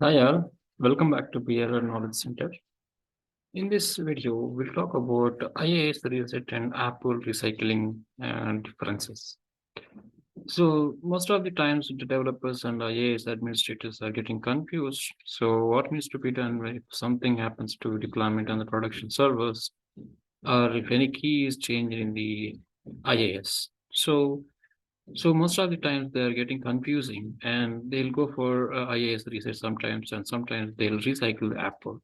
Hi all, welcome back to PLR Knowledge Center. In this video, we'll talk about IAS reset and apppool recycling and differences. So most of the times the developers and IAS administrators are getting confused. So what needs to be done if something happens to deployment on the production servers or if any key is changed in the IAS. So most of the times they're getting confusing and they'll go for IAS reset sometimes and sometimes they'll recycle the apppool.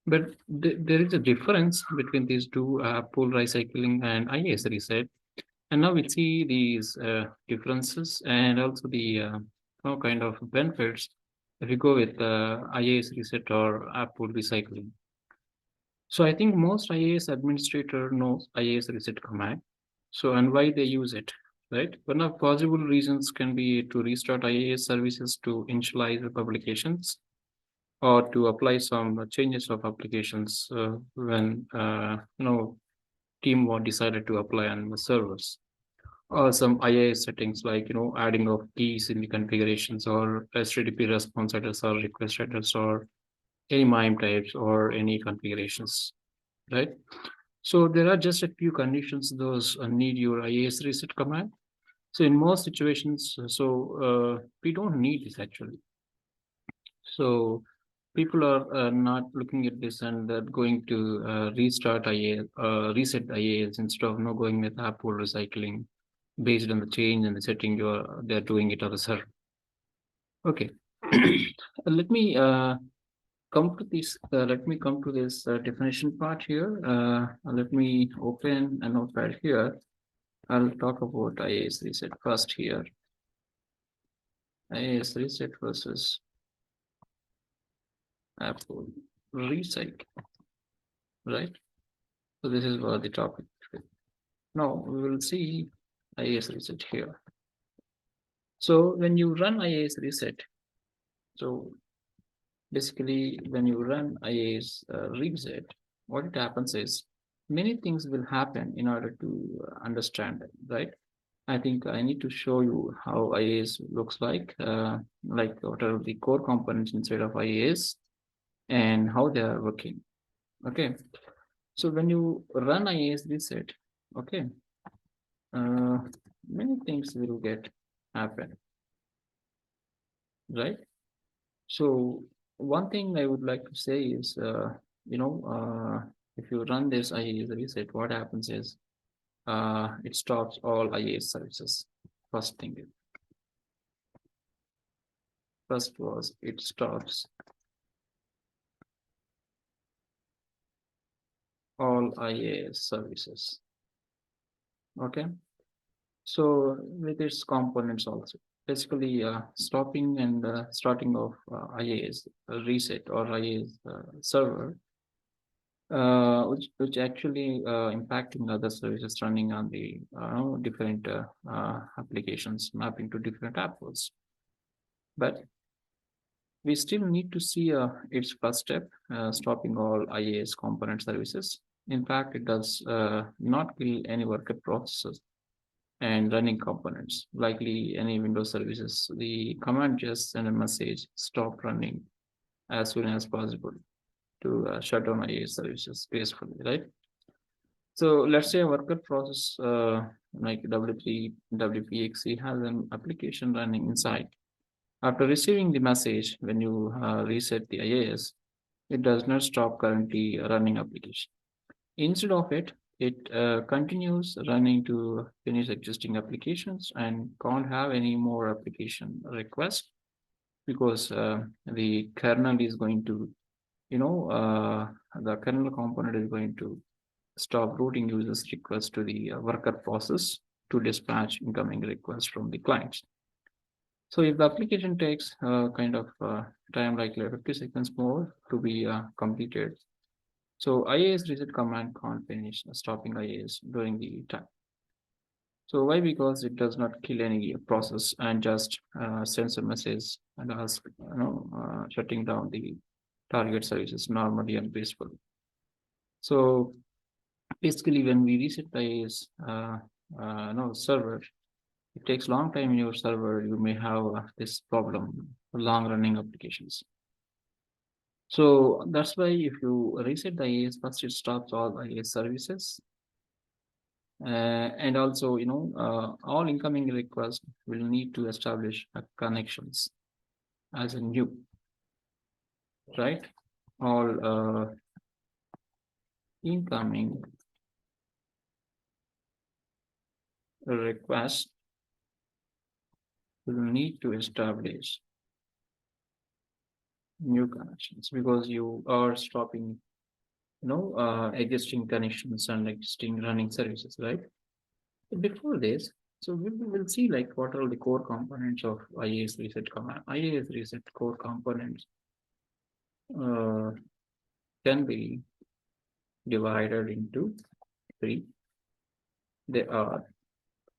But there is a difference between these two apppool recycling and IAS reset. And now we'll see these differences and also the kind of benefits if you go with IAS reset or apppool recycling. So I think most IAS administrator knows IAS reset command. So and why they use it, right? One of possible reasons can be to restart IAS services to initialize the publications or to apply some changes of applications when team decided to apply on the servers or some IAS settings like adding of keys in the configurations or HTTP response headers or request headers or any MIME types or any configurations, right? So there are just a few conditions those need your IAS reset command. So in most situations, we don't need this actually. So people are not looking at this and they're going to restart IAS, reset IAS instead of going with apppool recycling based on the change and the setting they're doing it on the server. Okay, let me come to this. Let me come to this definition part here. Let me open a notepad here. I'll talk about IAS reset first here. IAS reset versus apppool recycle, right? So this is what the topic. Now we will see IAS reset here. So when you run IAS reset, so basically when you run IAS reset, what it happens is many things will happen in order to understand it, right? I think I need to show you how IAS looks like what are the core components inside of IAS and how they are working. Okay, so when you run IAS reset, okay, many things will get happen, right? So one thing I would like to say is, if you run this IAS reset, what happens is it stops all IAS services. First thing, first was it stops all IAS services. Okay, so with its components also, basically stopping and starting of IAS reset or IAS server, which actually impacting other services running on the different applications mapping to different apples. But we still need to see its first step, stopping all IAS component services. In fact, it does not kill any worker processes and running components, likely any Windows services. The command just send a message, stop running as soon as possible to shut down IAS services gracefully, right? So let's say a worker process like WPXE has an application running inside. After receiving the message, when you reset the IAS, it does not stop currently running application. Instead of it, it continues running to finish existing applications and can't have any more application requests because the kernel is going to, the kernel component is going to stop routing users requests to the worker process to dispatch incoming requests from the clients. So if the application takes kind of time like 50 seconds more to be completed, so IAS reset command can't finish stopping IAS during the time. So why? Because it does not kill any process and just sends a message and ask, shutting down the target services normally and peacefully. So basically, when we reset the IAS server, it takes long time in your server. You may have this problem, long running applications. So that's why if you reset the IAS first, it stops all IAS services. And also, all incoming requests will need to establish connections as a new, right? All incoming requests will need to establish new connections because you are stopping, existing connections and existing running services, right? Before this, so we will see like what are the core components of IAS reset command. IAS reset core components uh, can be divided into three. They are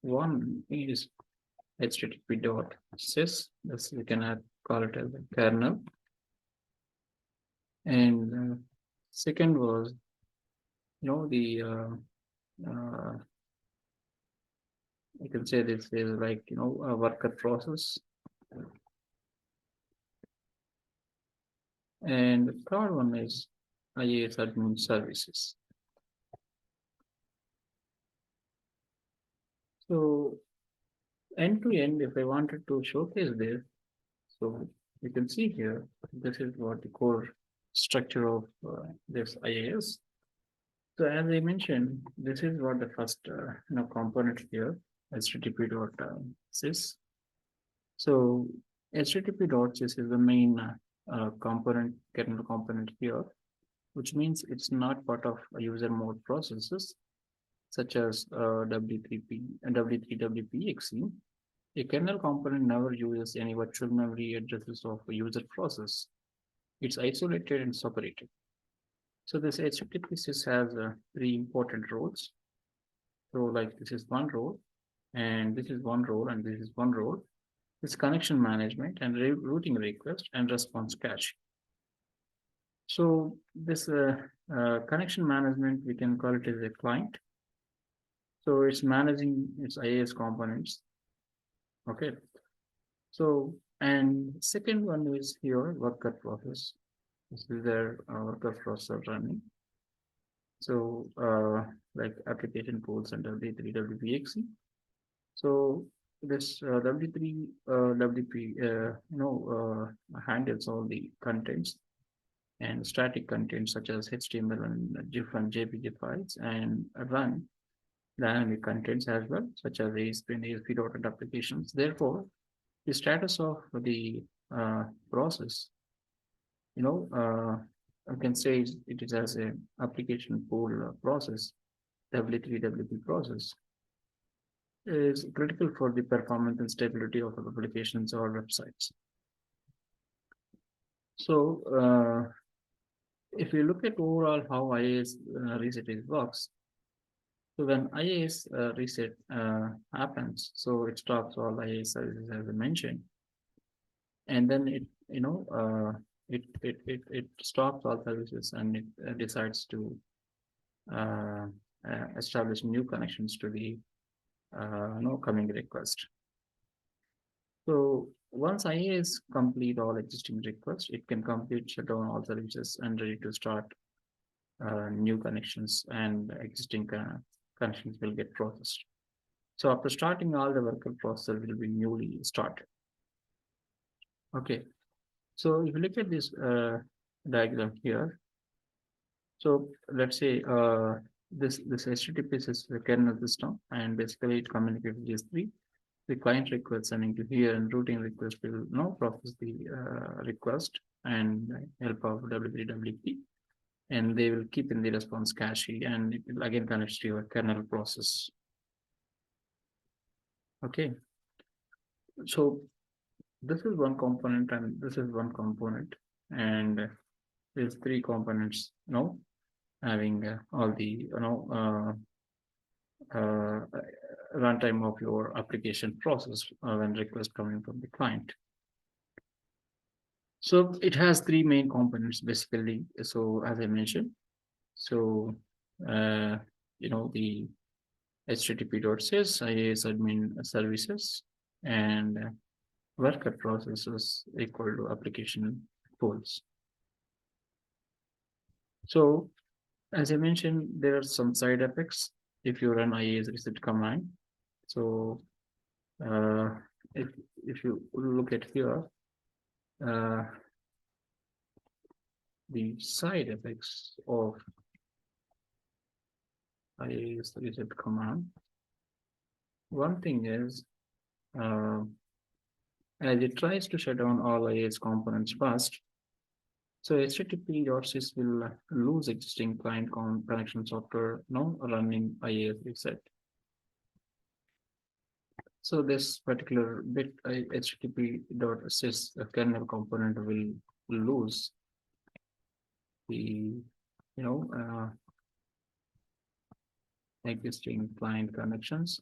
one is http.sys, this we can call it as a kernel, and second was the I can say this is like a worker process, and the third one is IAS admin services. So end to end, if I wanted to showcase this, so you can see here, this is what the core structure of this IAS. So as I mentioned, this is what the first component here, http.sys. So http.sys is the main component, kernel component here, which means it's not part of user mode processes such as W3P and W3WPXE. A kernel component never uses any virtual memory addresses of a user process. It's isolated and separated. So this HTTP sys has three important roles. So like this is one role, and this is one role, and this is one role. It's connection management and routing request and response cache. So this connection management, we can call it as a client. So it's managing its IAS components. Okay. So, and second one is here worker process. This is their worker process running. So like application pools and W3 WPXE. So this W3 WP handles all the contents and static contents such as HTML and GIF and JPG files, and run dynamic contents as well, such as ASP and ASP.NET applications. Therefore, the status of the process, I can say it is as a application pool process, W3 WP process, is critical for the performance and stability of applications or websites. So, if you look at overall how IAS reset works, so when IAS reset happens, so it stops all IAS services as I mentioned, and then it stops all services and it decides to uh, establish new connections to the coming request. So once IAS complete all existing requests, it can complete shut down all services and ready to start new connections, and existing connections will get processed. So after starting, all the worker process will be newly started. Okay. So if you look at this diagram here, so let's say this HTTP is the kernel system, and basically it communicates with these three. The client request sending to here, and routing request will now process the request and help of W3WP, and they will keep in the response cache, and it will again connect to your kernel process. Okay. So this is one component, and this is one component, and there's three components having all the runtime of your application process when request coming from the client. So it has three main components basically. So as I mentioned, so the http.sys IAS admin services, and worker processes equal to application pools. So as I mentioned, there are some side effects if you run iisreset command. So uh, if if you look at here, uh, the side effects of iisreset command. One thing is, uh, as it tries to shut down all IIS components fast, so HTTP sys will lose existing client connections after no running IIS reset. So this particular bit HTTP.sys kernel component will lose the existing client connections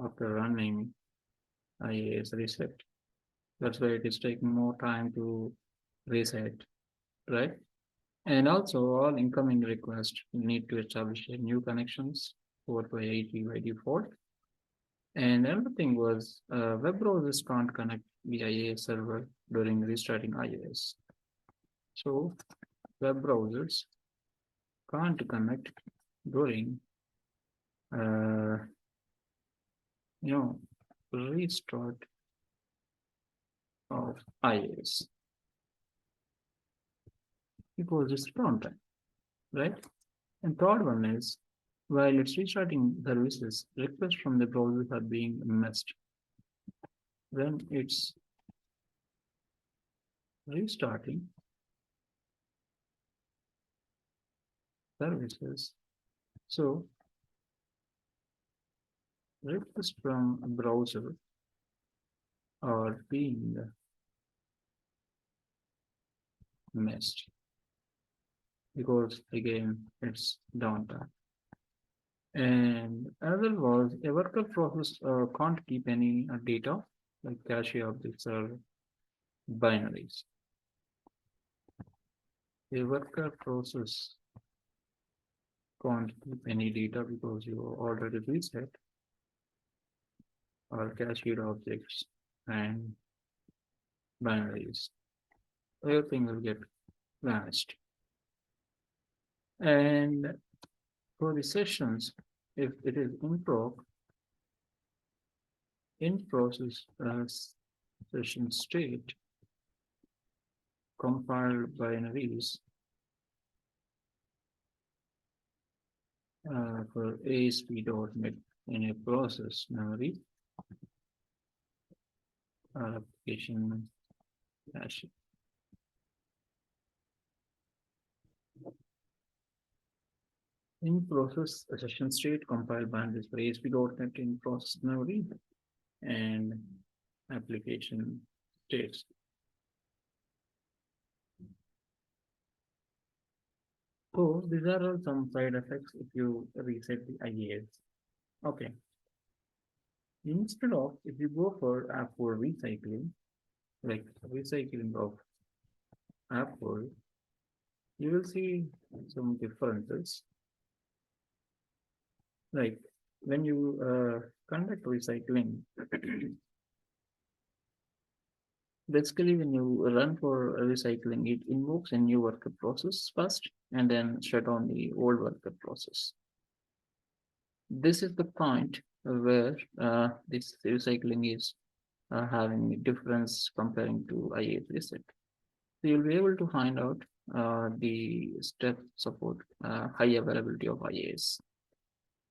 after running IIS reset. That's why it is taking more time to reset, right? And also all incoming requests need to establish new connections over by 80 by default. And another thing was web browsers can't connect the IIS server during restarting IIS. So web browsers can't connect during uh, you know restart of IIS because it's downtime, right? And third one is while it's restarting services, requests from the browsers are being missed. When it's restarting services, so requests from a browser are being missed because again it's downtime. And another was a worker process can't keep any data like cache objects or binaries. A worker process can't keep any data because you already reset or cached objects and binaries. Everything will get vanished. And for the sessions, if it is in process session state, compiled binaries for ASP.NET in a process memory application cache. In process session state, compile binaries for ASP.NET in process memory and application states. So these are all some side effects if you reset the IAS. Okay. Instead of if you go for apppool recycling, like recycling of apppool, you will see some differences. Like when you conduct recycling, basically when you run for recycling, it invokes a new worker process first and then shut down the old worker process. This is the point where this recycling is having a difference comparing to IAS reset. So you'll be able to find out the step support high availability of IAS.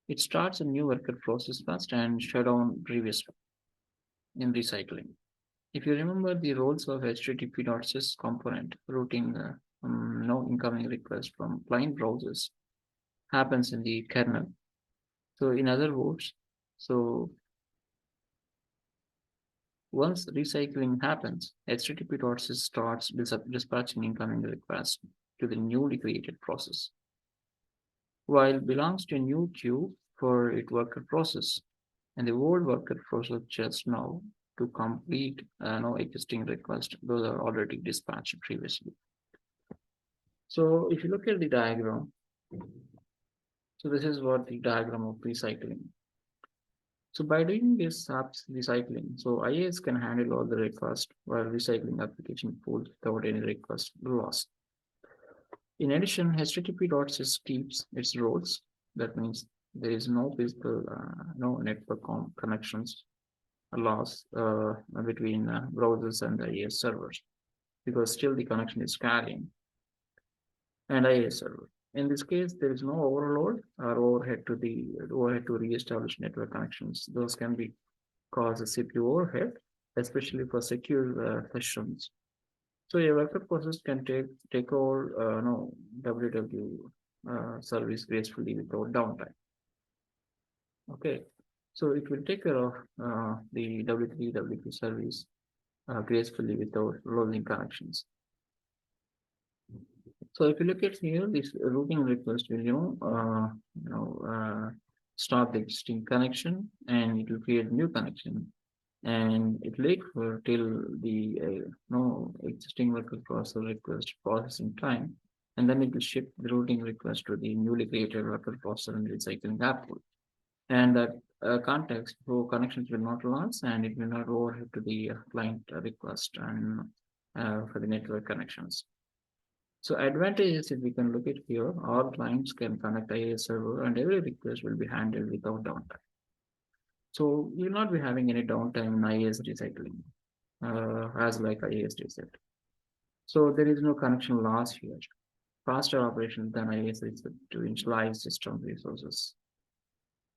It starts a new worker process first and shut down previous in recycling. If you remember the roles of HTTP.sys component routing no incoming request from client browsers happens in the kernel. So in other words, so once recycling happens, HTTP.sys starts dispatching incoming requests to the newly created process, while belongs to a new queue for its worker process, and the old worker process just now to complete no existing request. Those are already dispatched previously. So if you look at the diagram, so this is what the diagram of recycling. So by doing this apps recycling, so IAS can handle all the requests while recycling application pools without any request loss. In addition, HTTP.sys keeps its roles. That means there is no physical, no network connections loss between browsers and the IAS servers because still the connection is carrying and IAS server. In this case, there is no overload or overhead to reestablish network connections. Those can be cause a CPU overhead, especially for secure sessions. So a worker process can take over no WW service gracefully without downtime. Okay, so it will take care of the W3 W2 service gracefully without losing connections. So if you look at here, this routing request will stop the existing connection and it will create new connection and it wait for till the no existing worker process request processing time, and then it will ship the routing request to the newly created worker processor and recycling applet. And that context for connections will not last and it will not overhead to the client request and for the network connections. So advantages, if we can look at here, all clients can connect IAS server and every request will be handled without downtime. So you'll not be having any downtime in IAS recycling, as like IAS reset. So there is no connection loss here. Faster operations than IAS reset to initialize system resources.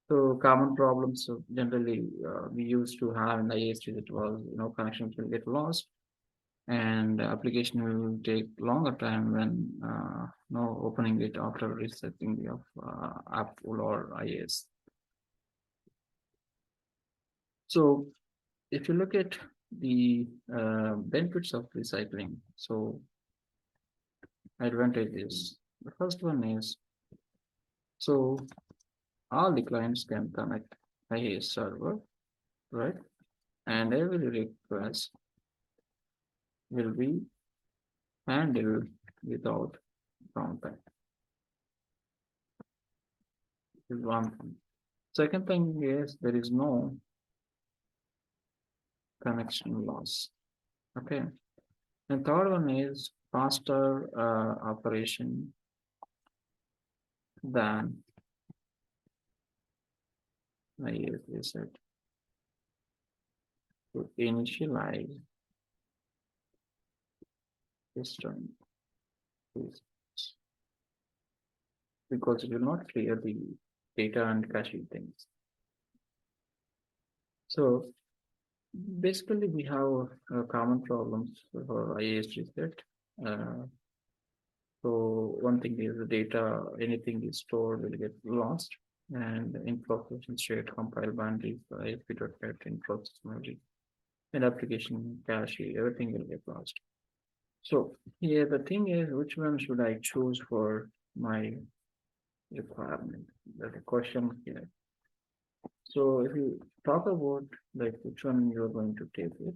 So common problems generally we used to have in IAS reset was connections will get lost and the application will take longer time when opening it after resetting the apppool or IAS. So if you look at the benefits of recycling, so advantages. The first one is so all the clients can connect IAS server, right? And every request will be handled without downtime. This is one thing. Second thing is there is no connection loss. Okay. And third one is faster operation than IAS reset to initialize system because it will not clear the data and cache things. So basically, we have common problems for IAS reset. So one thing is the data, anything is stored will get lost, and in processing state, compile boundaries, ISP.get in process memory, and application cache, everything will get lost. So here the thing is, which one should I choose for my requirement? That's a question here. So if you talk about like which one you're going to take it,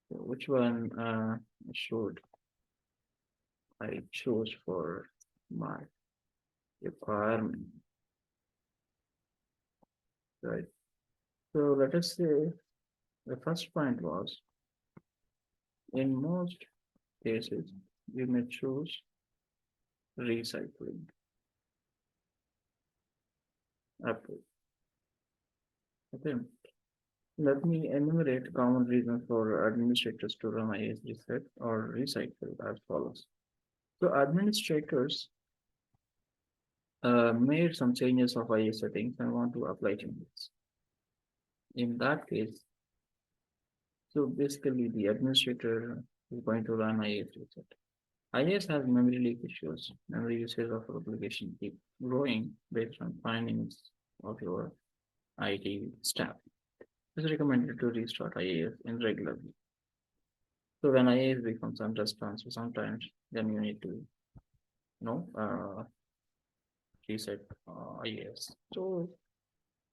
so which one should I choose for my requirement, right? So let us say the first point was in most cases you may choose recycling approach. Okay. Let me enumerate common reasons for administrators to run IAS reset or recycle as follows. So administrators made some changes of IAS settings and want to apply changes. In that case, so basically the administrator is going to run IAS reset. IAS has memory leak issues. Memory usage of application keep growing based on findings of your IT staff. It's recommended to restart IAS regularly. So when IAS becomes unresponsive, sometimes then you need to reset IAS. So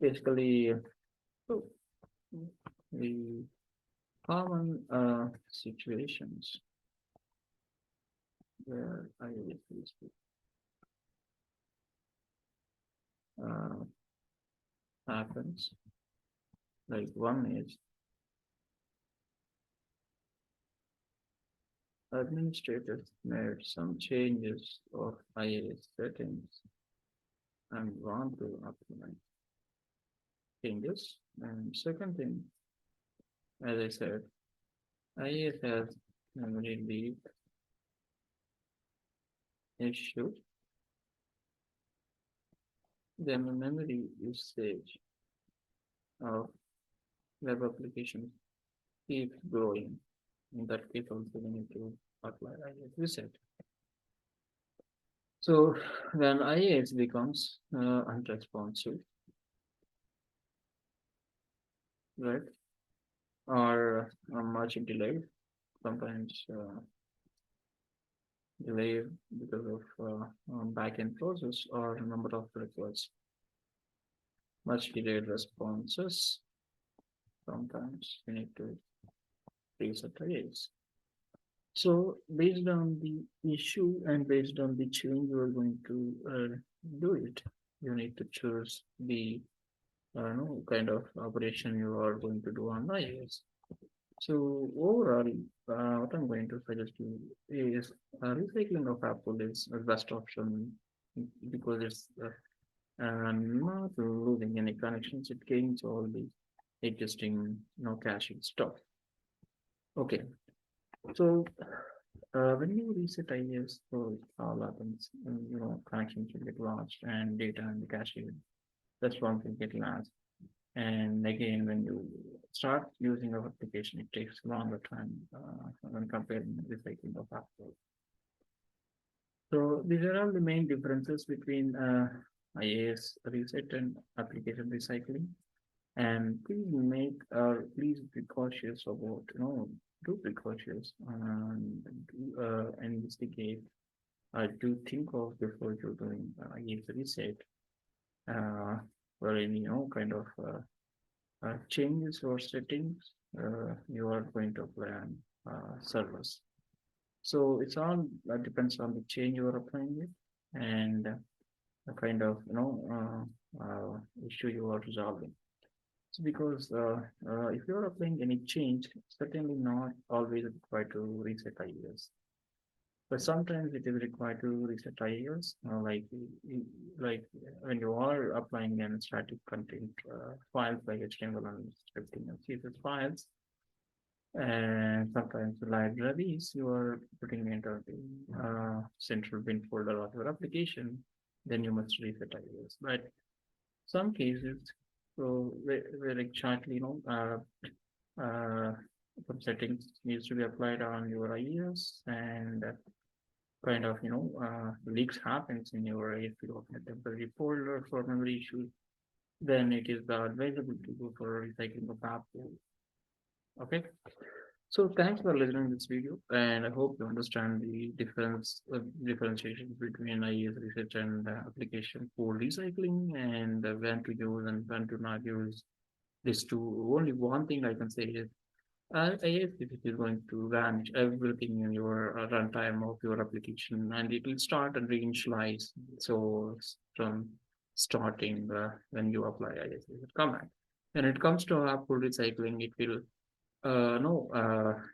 basically, so the common situations where IAS is happens Like one is administrators made some changes of iOS settings and want to implement changes. And second thing, as I said, iOS has memory leak issue. Then the memory usage of web applications keeps growing. In that case, also we need to apply iOS reset. So when iOS becomes unresponsive, right, or much delayed, sometimes delayed because of backend process or number of requests, much delayed responses. Sometimes we need to reset iOS. So based on the issue and based on the change you are going to do it, you need to choose the kind of operation you are going to do on iOS. So overall, what I'm going to suggest you is recycling of apppool is the best option because it's not losing any connections. It gains all the existing caching stuff. Okay, so when you reset IES, so it all happens, connections will get lost and data and the cache response will get lost. And again, when you start using our application, it takes longer time when comparing recycling of Apple. So these are all the main differences between IAS reset and application recycling. And please be cautious about, do be cautious and investigate. Do think of before you're doing IAS reset or any, kind of changes or settings you are going to apply on servers. So it's all depends on the change you are applying it and the kind of issue you are resolving. So because if you are applying any change, certainly not always required to reset IES. But sometimes it is required to reset IES, like when you are applying an static content files like HTML and scripting and CSS files, and sometimes the libraries you are putting into the central bin folder of your application, then you must reset IES. But some cases, so where exactly, some settings needs to be applied on your IES and kind of, leaks happens in your if you open a temporary folder for memory issues, then it is advisable to go for recycling of apppool. Okay. So thanks for listening to this video, and I hope you understand the differentiation between IES research and application for recycling, and when to use and when to not use these two. Only one thing I can say is IES it is going to vanish everything in your runtime of your application, and it will start and reinitialize. So from starting when you apply IES command. When it comes to apppool recycling, it will no,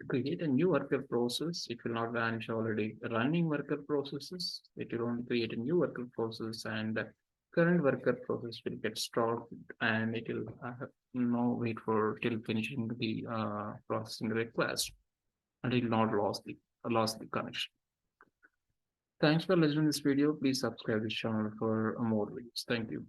create a new worker process. It will not vanish already running worker processes. It will only create a new worker process, and the current worker process will get stopped, and it will wait for till finishing the processing request, and it will not lost the connection. Thanks for listening to this video. Please subscribe this channel for more videos. Thank you.